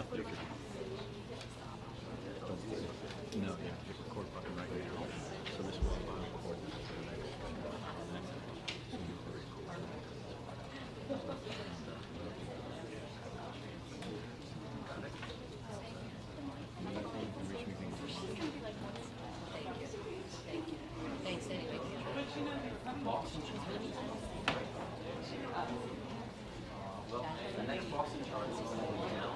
No, yeah, hit record button right now. So this will record this for the next. So you can record. Thanks anyway. The next Boston chart is going to be now.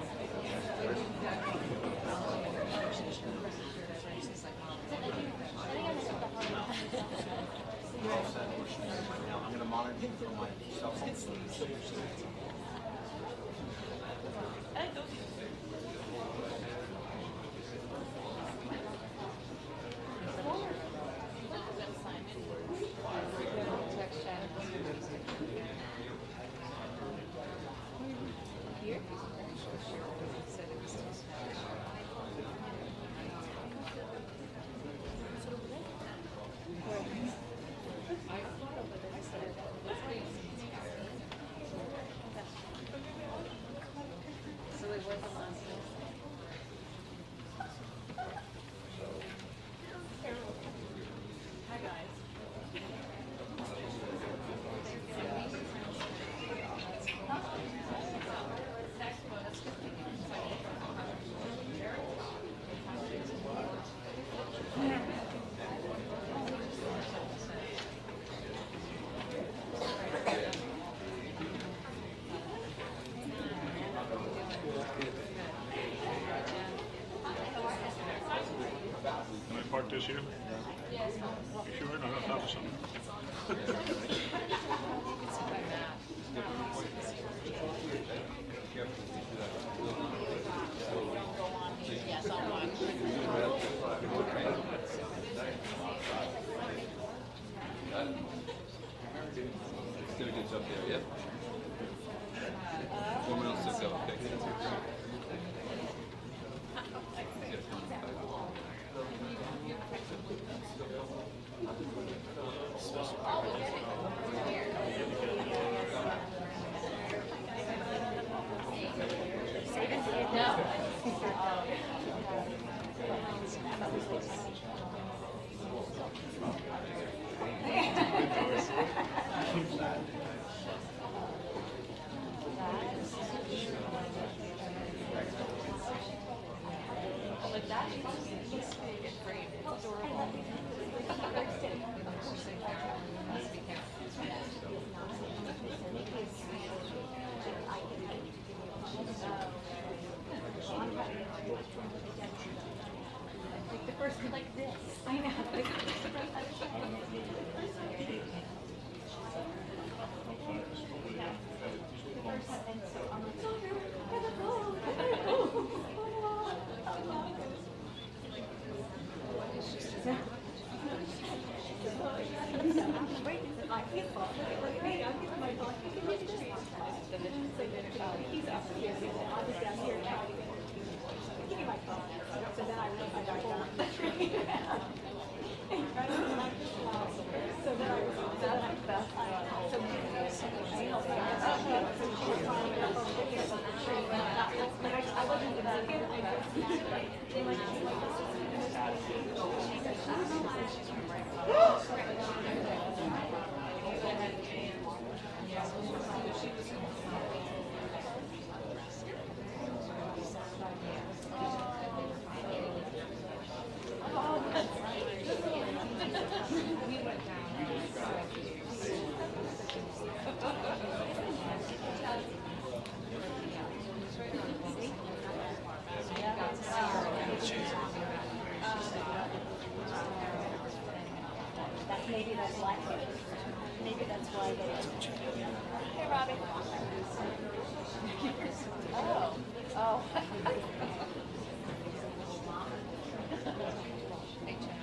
Now I'm going to monitor you from my cell phone. Can I park this here? You sure? No, on top of something. Yes, I'll watch. It's gonna get up there, yep. Someone else took up a picture. The first like this. I know. He's up here. I was down here. Give me my phone. So then I realized I got so then I felt I wasn't maybe that's why. Maybe that's why they. Hey, Robbie. Oh. Hey, Chad.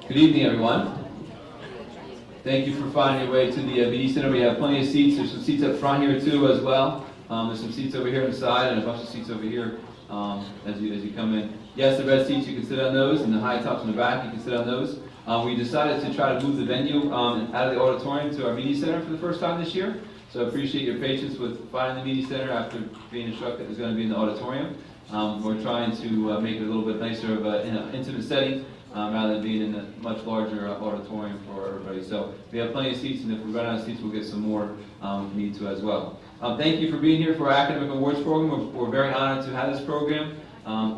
Good evening, everyone. Thank you for finding your way to the BD Center. We have plenty of seats. There's some seats up front here too as well. There's some seats over here on the side and a bunch of seats over here as you come in. Yes, the red seats, you can sit on those, and the high tops in the back, you can sit on those. We decided to try to move the venue out of the auditorium to our media center for the first time this year. So I appreciate your patience with finding the media center after being instructed it was going to be in the auditorium. We're trying to make it a little bit nicer of an intimate setting rather than being in a much larger auditorium for everybody. So we have plenty of seats, and if we run out of seats, we'll get some more if we need to as well. Thank you for being here for our Academic Awards program. We're very honored to have this program.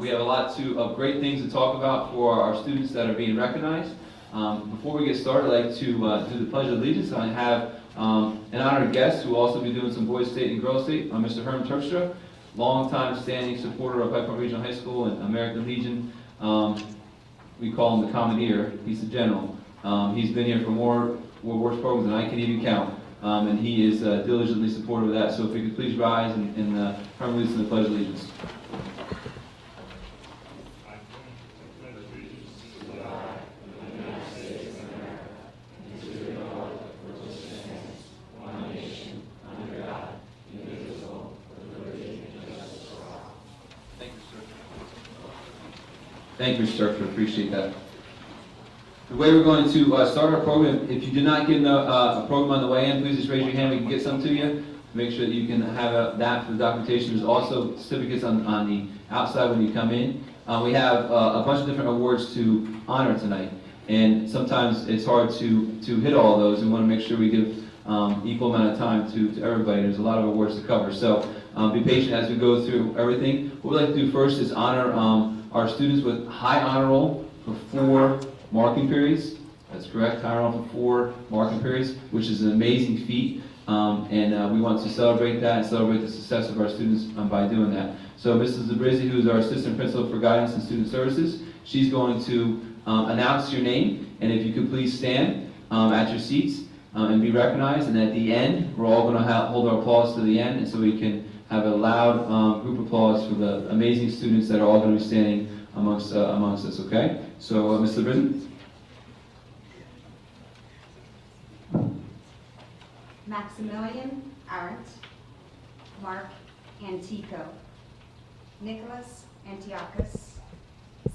We have a lot of great things to talk about for our students that are being recognized. Before we get started, I'd like to do the Pledge of Allegiance. I have an honored guest who will also be doing some Boys State and Girls State, Mr. Herm Terpstra, longtime standing supporter of Pike Point Regional High School and American Legion. We call him the Commandeer. He's the general. He's been here for more awards programs than I can even count, and he is diligently supportive of that. So if we could please rise and Herm leads in the Pledge of Allegiance. Thank you, Mr. Terpstra. Appreciate that. The way we're going to start our program, if you did not get a program on the way in, please just raise your hand. We can get some to you to make sure that you can have that for the documentation. There's also certificates on the outside when you come in. We have a bunch of different awards to honor tonight, and sometimes it's hard to hit all of those, and we want to make sure we give equal amount of time to everybody. There's a lot of awards to cover, so be patient as we go through everything. What we'd like to do first is honor our students with high honor roll for 4 marking periods. That's correct, high honor roll for 4 marking periods, which is an amazing feat. And we want to celebrate that and celebrate the success of our students by doing that. So Mrs. Zabrizzi, who is our Assistant Principal for Guidance and Student Services, she's going to announce your name, and if you could please stand at your seats and be recognized. And at the end, we're all going to hold our applause to the end, and so we can have a loud group applause for the amazing students that are all going to be standing amongst us, okay? So, Mr. Zabrizzi. Maximilian Arendt, Mark Antico, Nicholas Antiochus,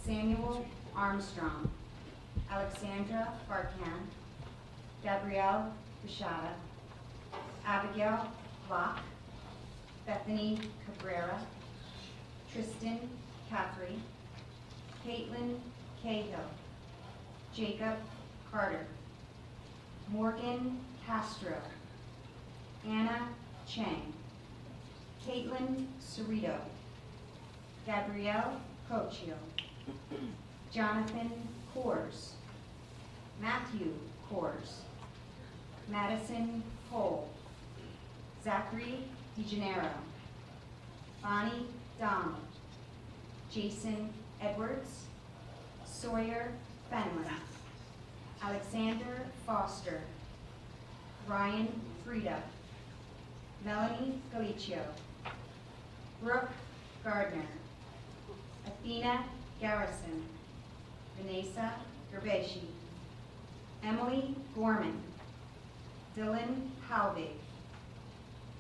Samuel Armstrong, Alexandra Barkan, Gabrielle Bishada, Abigail Locke, Bethany Cabrera, Tristan Caffrey, Caitlin Cahill, Jacob Carter, Morgan Castro, Anna Chang, Caitlin Cerrito, Gabrielle Cochio, Jonathan Coors, Matthew Coors, Madison Cole, Zachary DeGennaro, Bonnie Donald, Jason Edwards, Sawyer Fenlon, Alexander Foster, Ryan Frieda, Melanie Galicio, Brooke Gardner, Athena Garrison, Vanessa Gerbeshi, Emily Gorman, Dylan Halvig,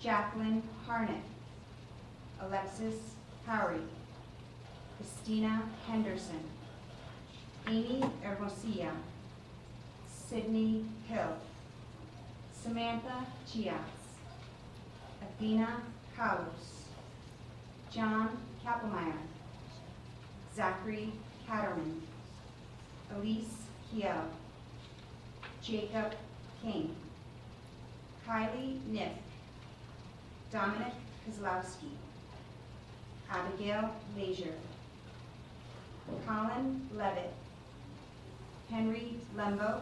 Jacqueline Harnett, Alexis Howery, Christina Henderson, Amy Hermosillo, Sydney Hill, Samantha Chias, Athena Carlos, John Kappelmeyer, Zachary Catterman, Elise Kiel, Jacob King, Kylie Niff, Dominic Kozlowski. Abigail Leisure. Colin Levitt. Henry Lembo.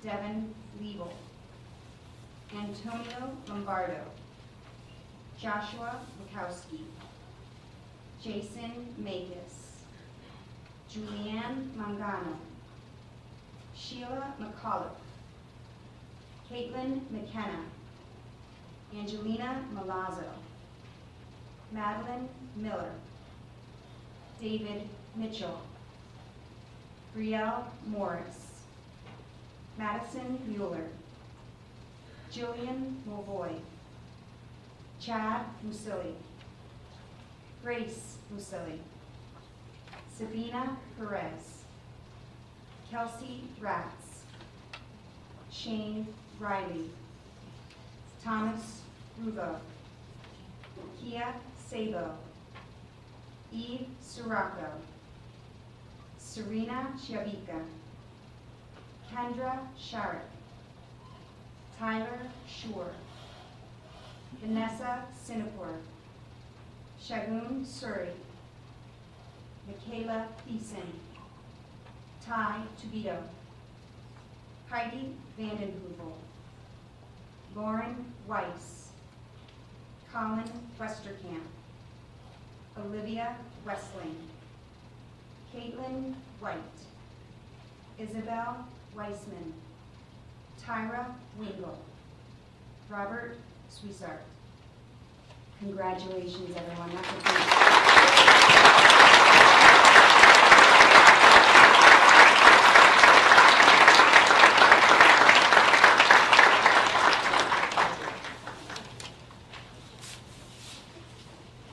Devin Liebel. Antonio Lombardo. Joshua Bukowski. Jason Makis. Julianne Mangano. Sheila McCullough. Caitlin McKenna. Angelina Malazzo. Madeline Miller. David Mitchell. Brielle Morris. Madison Mueller. Jillian Mulvoy. Chad Musili. Grace Musili. Sabina Perez. Kelsey Ratz. Shane Riley. Thomas Ruvo. Kia Sabo. Eve Sirocco. Serena Chiavica. Kendra Sharrock. Tyler Shore. Vanessa Sinapore. Shagun Suri. Michaela Thiessen. Ty Tubito. Heidi Vandenheuvel. Lauren Weiss. Colin Westerkamp. Olivia Westling. Caitlin White. Isabel Weissman. Tyra Wingle. Robert Swissart. Congratulations, everyone. That's a great.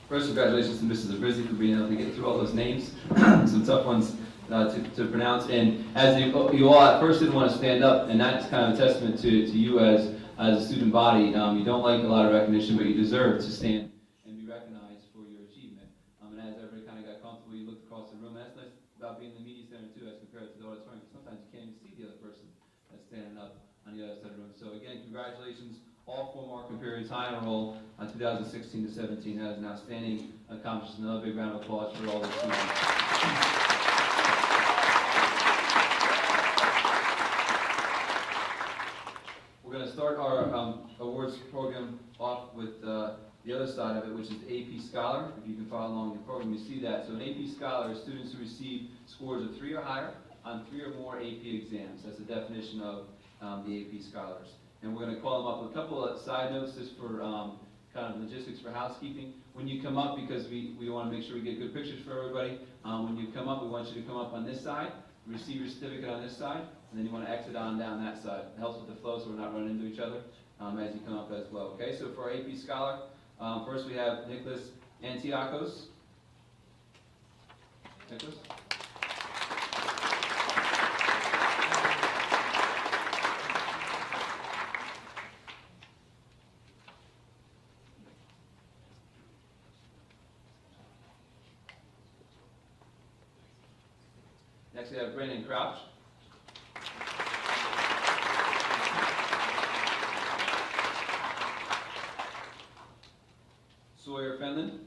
First, congratulations to Mrs. Abrizzi for being able to get through all those names. Some tough ones to pronounce. And as you all at first didn't want to stand up, and that's kind of a testament to you as a student body. You don't like a lot of recognition, but you deserve to stand and be recognized for your achievement. And as everybody kind of got comfortable, you looked across the room. And that's nice about being in the media center too, as compared to the auditorium, because sometimes you can't even see the other person that's standing up on the other side of the room. So again, congratulations. All 4 Markham periods high on roll on 2016 to 17. That is an outstanding accomplishment. Another big round of applause for all the students. We're going to start our awards program off with the other side of it, which is the AP Scholar. If you can follow along in the program, you see that. So an AP Scholar is students who receive scores of 3 or higher on 3 or more AP exams. That's the definition of the AP Scholars. And we're going to call them up with a couple of side notes just for kind of logistics for housekeeping. When you come up, because we want to make sure we get good pictures for everybody, when you come up, we want you to come up on this side, receive your certificate on this side, and then you want to exit on down that side. It helps with the flow so we're not running into each other as you come up as well. Okay, so for our AP Scholar, first we have Nicholas Antiochos. Nicholas? Next we have Brandon Crouch. Sawyer Fenlon.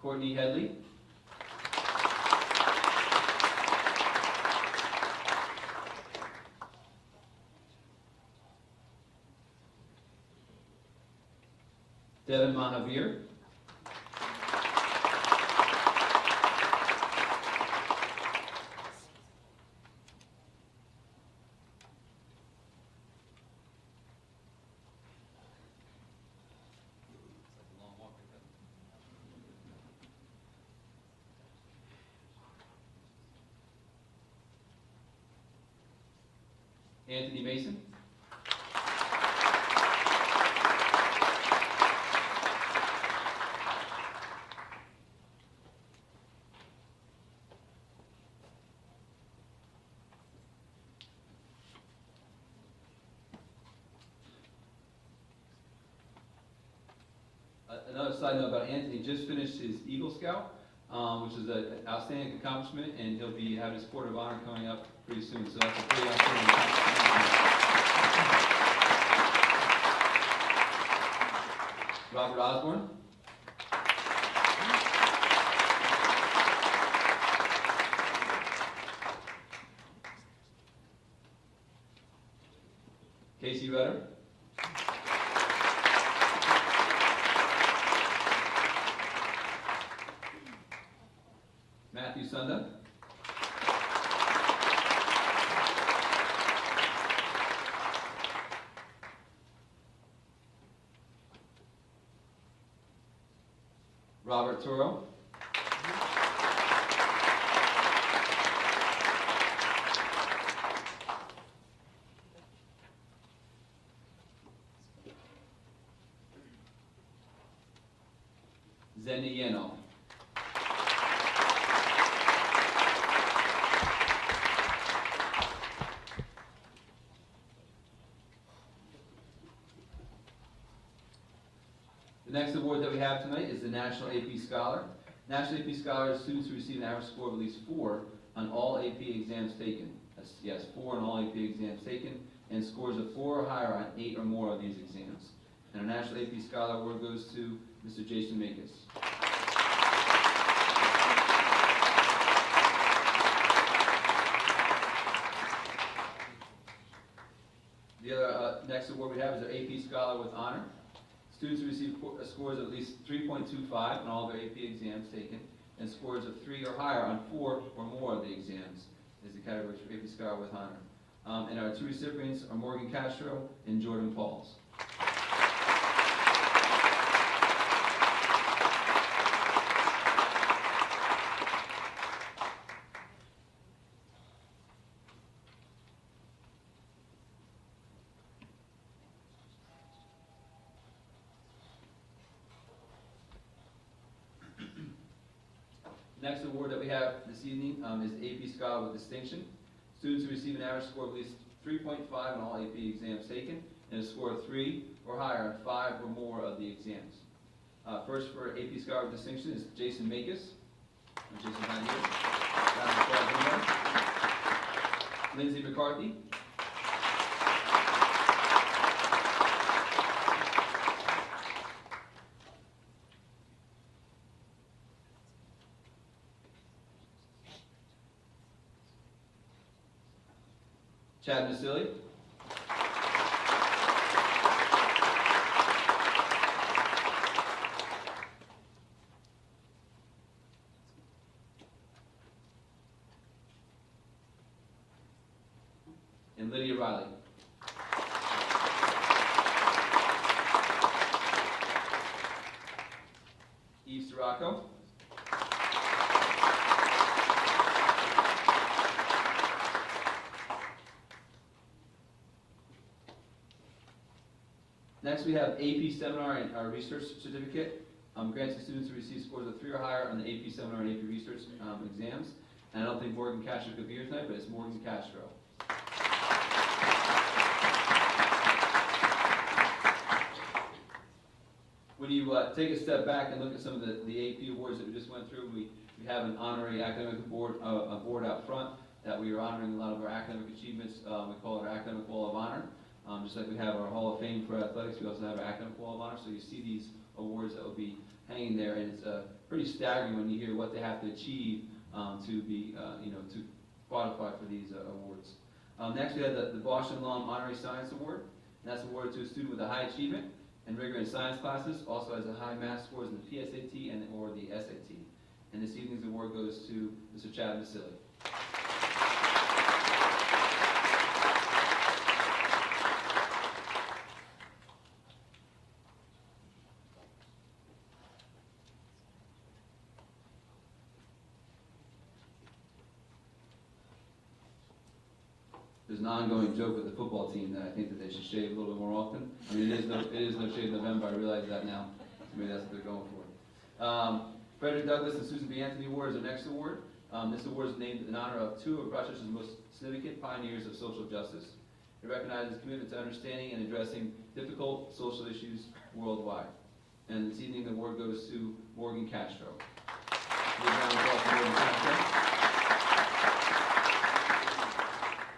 Courtney Headley. Devin Mahavir. Anthony Mason. another side note about Anthony, just finished his Eagle Scout, which is an outstanding accomplishment, and he'll be having his Court of Honor coming up pretty soon, so that's a pretty outstanding accomplishment. Robert Osborne. Casey Rutter. Matthew Sunda. Robert Toro. Zenny Yeno. The next award that we have tonight is the National AP Scholar. National AP Scholar is students who receive an average score of at least 4 on all AP exams taken. That's, yes, 4 on all AP exams taken, and scores of 4 or higher on 8 or more of these exams. And our National AP Scholar award goes to Mr. Jason Makis. The other next award we have is our AP Scholar with Honor. Students who receive scores of at least 3.25 on all their AP exams taken, and scores of 3 or higher on 4 or more of the exams is the category for AP Scholar with Honor. And our 2 recipients are Morgan Castro and Jordan Pauls. Next award that we have this evening is the AP Scholar with Distinction. Students who receive an average score of at least 3.5 on all AP exams taken, and a score of 3 or higher on 5 or more of the exams. First for AP Scholar with Distinction is Jason Makis. Jason behind here. Lindsay McCarthy. Chad Nasili. And Lydia Riley. Eve Sirocco. Next, we have AP Seminar and our Research Certificate, granted to students who receive scores of 3 or higher on the AP Seminar and AP Research exams. And I don't think Morgan Castro could be here tonight, but it's Morgan Castro. When you take a step back and look at some of the AP awards that we just went through, we have an honorary academic board, a board out front that we are honoring a lot of our academic achievements. We call it our Academic Wall of Honor. Just like we have our Hall of Fame for athletics, we also have our Academic Wall of Honor. So you see these awards that will be hanging there, and it's pretty staggering when you hear what they have to achieve to be, to qualify for these awards. Next, we have the Boston Alum Honorary Science Award, and that's awarded to a student with a high achievement and rigor in science classes, also has a high math scores in the PSAT and or the SAT. And this evening's award goes to Mr. Chad Vasily. There's an ongoing joke with the football team that I think that they should shave a little bit more often. I mean, it is no shave November, I realize that now. So maybe that's what they're going for. Frederick Douglass and Susan B. Anthony Award is our next award. This award is named in honor of 2 of Rochester's most significant pioneers of social justice. It recognizes commitment to understanding and addressing difficult social issues worldwide. And this evening, the award goes to Morgan Castro. Give a round of applause for Morgan Castro.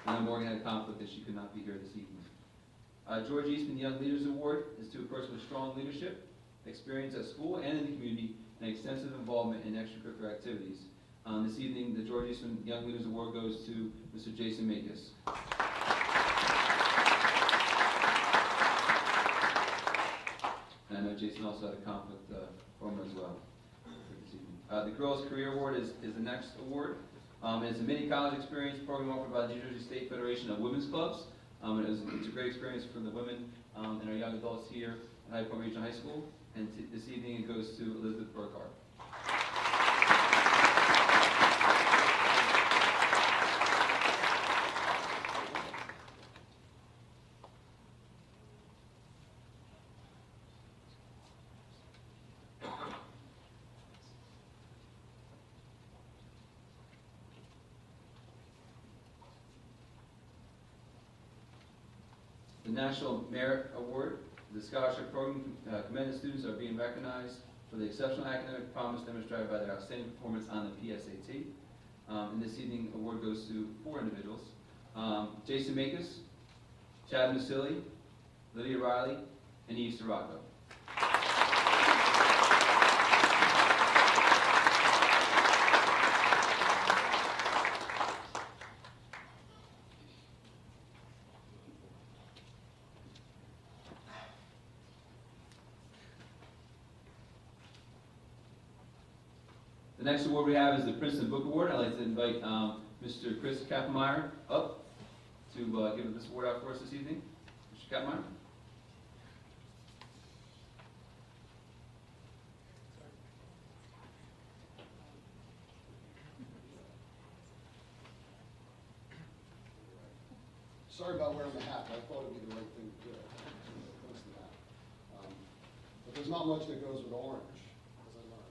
I know Morgan had a conflict that she could not be here this evening. George Eastman Young Leaders Award is to a person with strong leadership, experience at school and in the community, and extensive involvement in extracurricular activities. This evening, the George Eastman Young Leaders Award goes to Mr. Jason Makis. And I know Jason also had a conflict for him as well this evening. The Girls Career Award is the next award. It's a mini college experience program offered by the New Jersey State Federation of Women's Clubs. It's a great experience for the women and our young adults here at High Point Regional High School. And this evening it goes to Elizabeth Burkhardt. The National Merit Award, the scholarship program, commended students are being recognized for the exceptional academic promise demonstrated by their outstanding performance on the PSAT. And this evening, award goes to 4 individuals. Jason Makis, Chad Musili, Lydia Riley, and Eve Sirocco. The next award we have is the Princeton Book Award. I'd like to invite Mr. Chris Kappmeyer up to give this award out for us this evening. Mr. Kappmeyer. Sorry about wearing the hat, but I thought it'd be the right thing to do. Close to that. But there's not much that goes with orange, as I learned.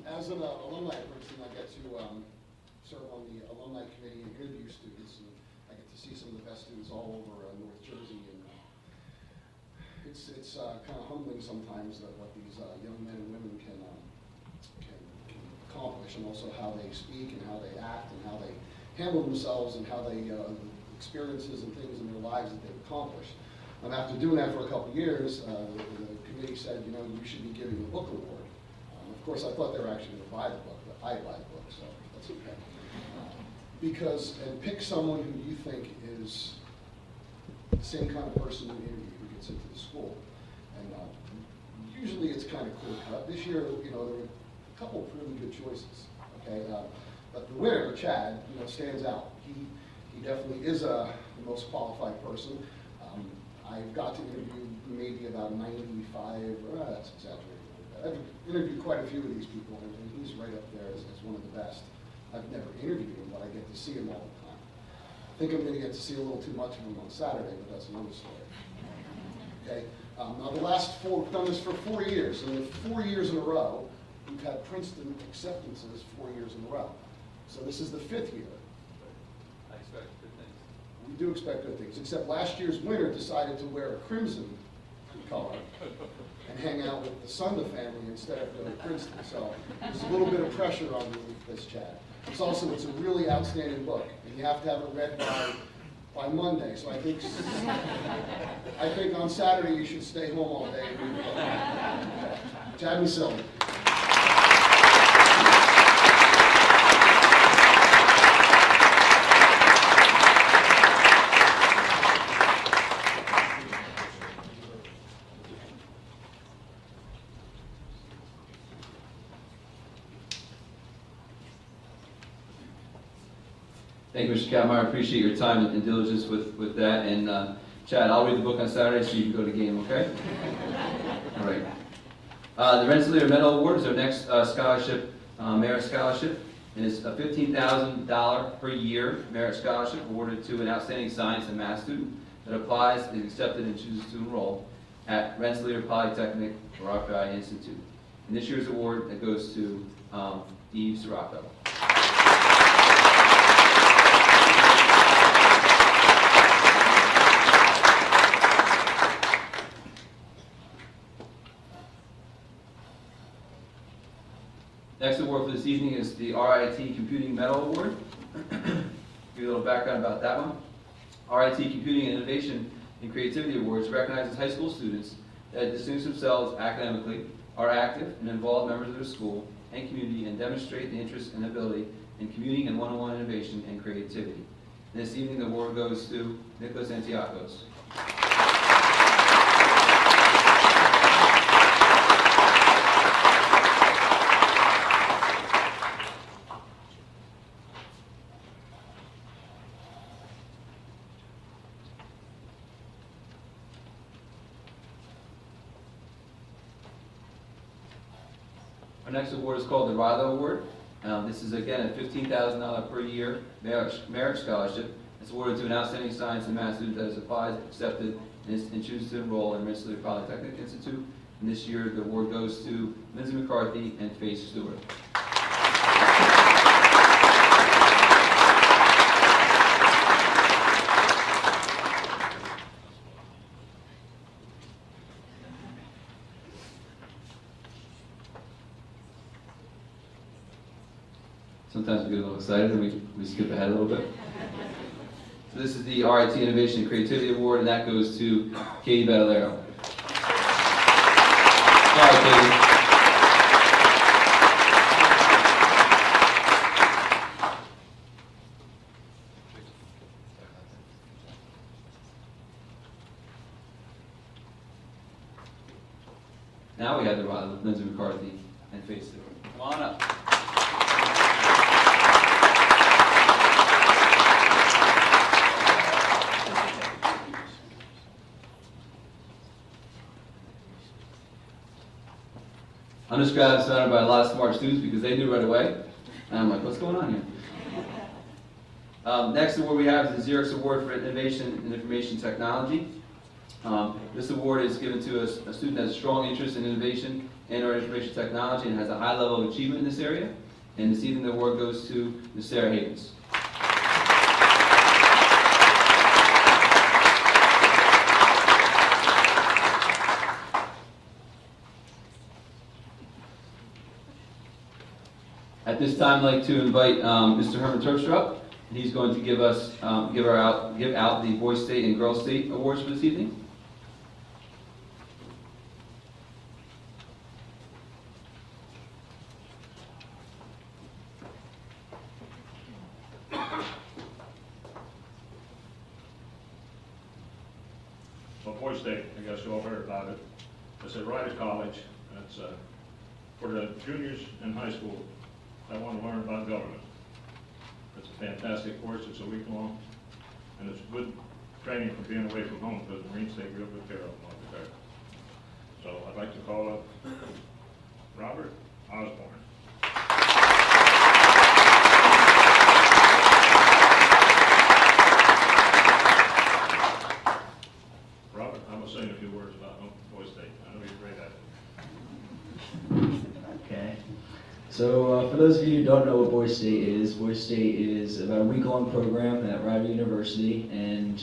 As an alumni at Princeton, I get to serve on the alumni committee and interview students, and I get to see some of the best students all over North Jersey, and it's kind of humbling sometimes that what these young men and women can accomplish, and also how they speak and how they act and how they handle themselves and how they experiences and things in their lives that they've accomplished. And after doing that for a couple of years, the committee said, you know, you should be giving a book award. Of course, I thought they were actually going to buy the book, but I buy the book, so that's okay. And pick someone who you think is the same kind of person you interview who gets into the school. And usually it's kind of clear cut. This year, you know, there were a couple of really good choices. Okay, but the winner, Chad, you know, stands out. He definitely is the most qualified person. I've got to interview maybe about 95. That's exaggerating. I've interviewed quite a few of these people, and he's right up there as one of the best. I've never interviewed him, but I get to see him all the time. I think I'm going to get to see a little too much of him on Saturday, but that's another story. Okay. Now the last we've done this for 4 years, and the 4 years in a row, we've had Princeton acceptances 4 years in a row. So this is the 5th year. I expect good things. We do expect good things, except last year's winner decided to wear a crimson color and hang out with the Sunda family instead of going to Princeton. So there's a little bit of pressure on you with this, Chad. It's a really outstanding book, and you have to have it read by Monday. So I think on Saturday you should stay home all day and read the book. Chad Musili. Thank you, Mr. Kappmeyer. I appreciate your time and diligence with that. And Chad, I'll read the book on Saturday so you can go to the game, okay? All right. The Rensselaer Medal Award is our next scholarship, merit scholarship. And it's a $15,000 per year merit scholarship awarded to an outstanding science and math student that applies, is accepted, and chooses to enroll at Rensselaer Polytechnic or RPI Institute. And this year's award that goes to Eve Sirocco. Next award for this evening is the RIT Computing Medal Award. Give you a little background about that one. RIT Computing and Innovation and Creativity Awards recognizes high school students that distinguish themselves academically, are active and involved members of their school and community, and demonstrate the interest and ability in commuting and one-on-one innovation and creativity. And this evening, the award goes to Nicholas Antiochos. Our next award is called the Rilo Award. This is again a $15,000 per year merit scholarship. It's awarded to an outstanding science and math student that has applied, accepted, and chooses to enroll in Rensselaer Polytechnic Institute. And this year the award goes to Lindsay McCarthy and Faith Stewart. Sometimes we get a little excited and we skip ahead a little bit. So this is the RIT Innovation and Creativity Award, and that goes to Katie Badalero. Sorry, Katie. Now we have the Rilo with Lindsay McCarthy and Faith Stewart. Come on up. I'm just glad I'm surrounded by a lot of smart students because they knew right away. And I'm like, what's going on here? Next award we have is the Xerox Award for Innovation in Information Technology. This award is given to a student that has a strong interest in innovation and or information technology and has a high level of achievement in this area. And this evening the award goes to Ms. Sarah Havens. At this time, I'd like to invite Mr. Herman Terpstra, and he's going to give us give out the Boy State and Girl State awards for this evening. Well, Boy State, I guess you all heard about it. It's at Rider College. It's for the juniors in high school that want to learn about government. It's a fantastic course. It's a week long, and it's good training for being away from home because the Marines take real good care of them over there. So I'd like to call up Robert Osborne. Robert, I'm going to say a few words about Boy State. I know you're great at it. Okay. So for those of you who don't know what Boy State is about a week-long program at Rider University, and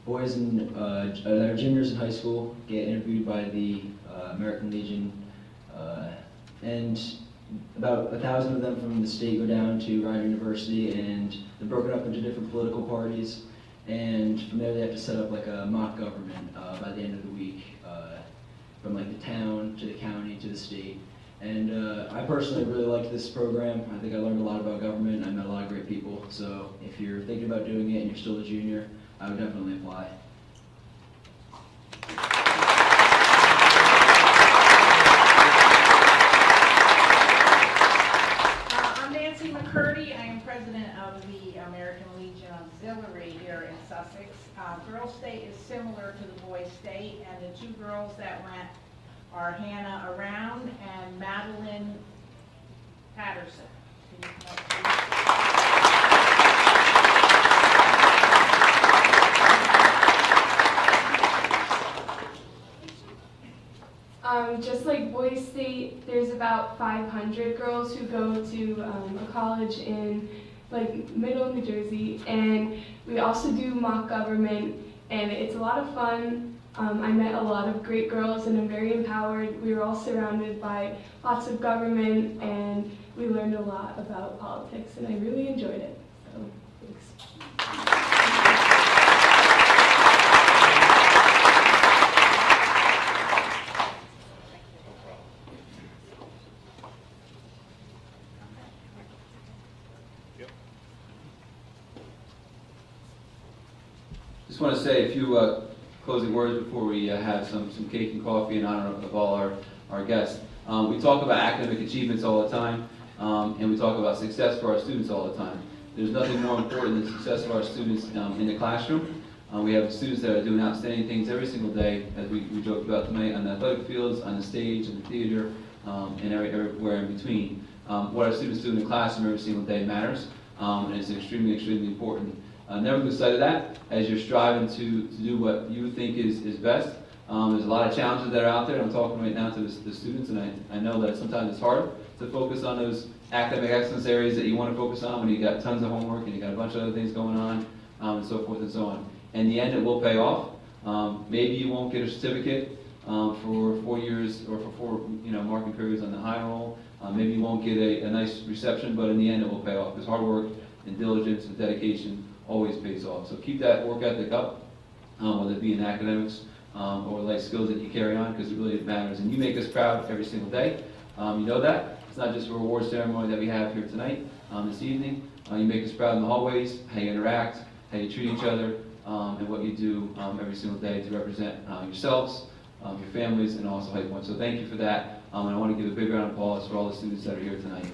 boys that are juniors in high school get interviewed by the American Legion, and about 1,000 of them from the state go down to Rider University, and they're broken up into different political parties, and from there they have to set up like a mock government by the end of the week, from like the town to the county to the state. And I personally really liked this program. I think I learned a lot about government. I met a lot of great people. So if you're thinking about doing it and you're still a junior, I would definitely apply. I'm Nancy McCurdy. I am president of the American Legion Auxiliary here in Sussex. Girl State is similar to the Boy State, and the two girls that went are Hannah Around and Madeline Patterson. Can you come up, please? Just like Boy State, there's about 500 girls who go to a college in like middle New Jersey, and we also do mock government, and it's a lot of fun. I met a lot of great girls and I'm very empowered. We were all surrounded by lots of government and we learned a lot about politics and I really enjoyed it. So, thanks. Just want to say a few closing words before we have some cake and coffee in honor of all our guests. We talk about academic achievements all the time, and we talk about success for our students all the time. There's nothing more important than success of our students in the classroom. We have students that are doing outstanding things every single day, as we joked about tonight, on the athletic fields, on the stage, in the theater, and everywhere in between. What our students do in the classroom every single day matters, and it's extremely, extremely important. Never lose sight of that as you're striving to do what you think is best. There's a lot of challenges that are out there. I'm talking right now to the students, and I know that sometimes it's hard to focus on those academic excellence areas that you want to focus on when you got tons of homework and you got a bunch of other things going on, and so forth and so on. In the end, it will pay off. Maybe you won't get a certificate for 4 years or for 4 marking periods on the high roll. Maybe you won't get a nice reception, but in the end, it will pay off because hard work and diligence and dedication always pays off. So keep that work ethic up, whether it be in academics or life skills that you carry on, because it really matters. And you make us proud every single day. You know that. It's not just a reward ceremony that we have here tonight, this evening. You make us proud in the hallways, how you interact, how you treat each other, and what you do every single day to represent yourselves, your families, and also High Point. So thank you for that. And I want to give a big round of applause for all the students that are here tonight.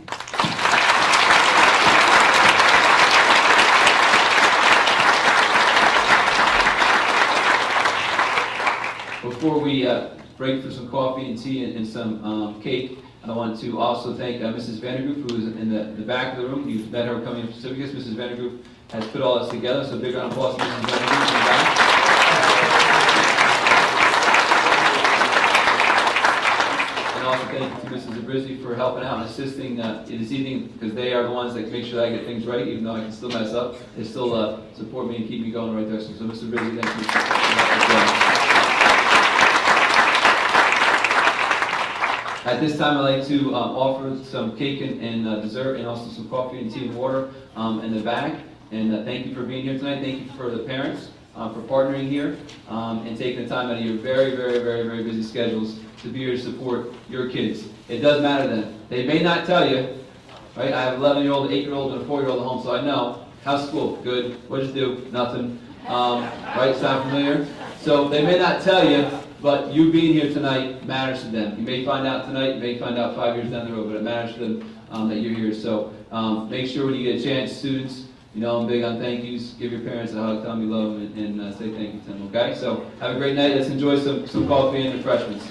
Before we break for some coffee and tea and some cake, I want to also thank Mrs. Vandergoof, who is in the back of the room. You've met her coming in for certificates. Mrs. Vandergoof has put all this together, so big round of applause to Mrs. Vandergoof in the back. And also thank you to Mrs. Zabriskie for helping out and assisting this evening, because they are the ones that make sure that I get things right, even though I can still mess up. They still support me and keep me going in the right direction. So Mr. Zabriskie, thank you for that. At this time, I'd like to offer some cake and dessert, and also some coffee and tea and water in the back. And thank you for being here tonight. Thank you for the parents for partnering here and taking the time out of your very, very, very, very busy schedules to be here to support your kids. It does matter to them. They may not tell you, right? I have an 11-year-old, 8-year-old, and a 4-year-old at home, so I know. How's school? Good. What'd you do? Nothing. Right? Sound familiar? So they may not tell you, but you being here tonight matters to them. You may find out tonight, you may find out 5 years down the road, but it matters to them that you're here. So make sure when you get a chance, students, I'm big on thank yous. Give your parents a hug, tell them you love them, and say thank you to them, okay? So have a great night. Let's enjoy some coffee and refreshments.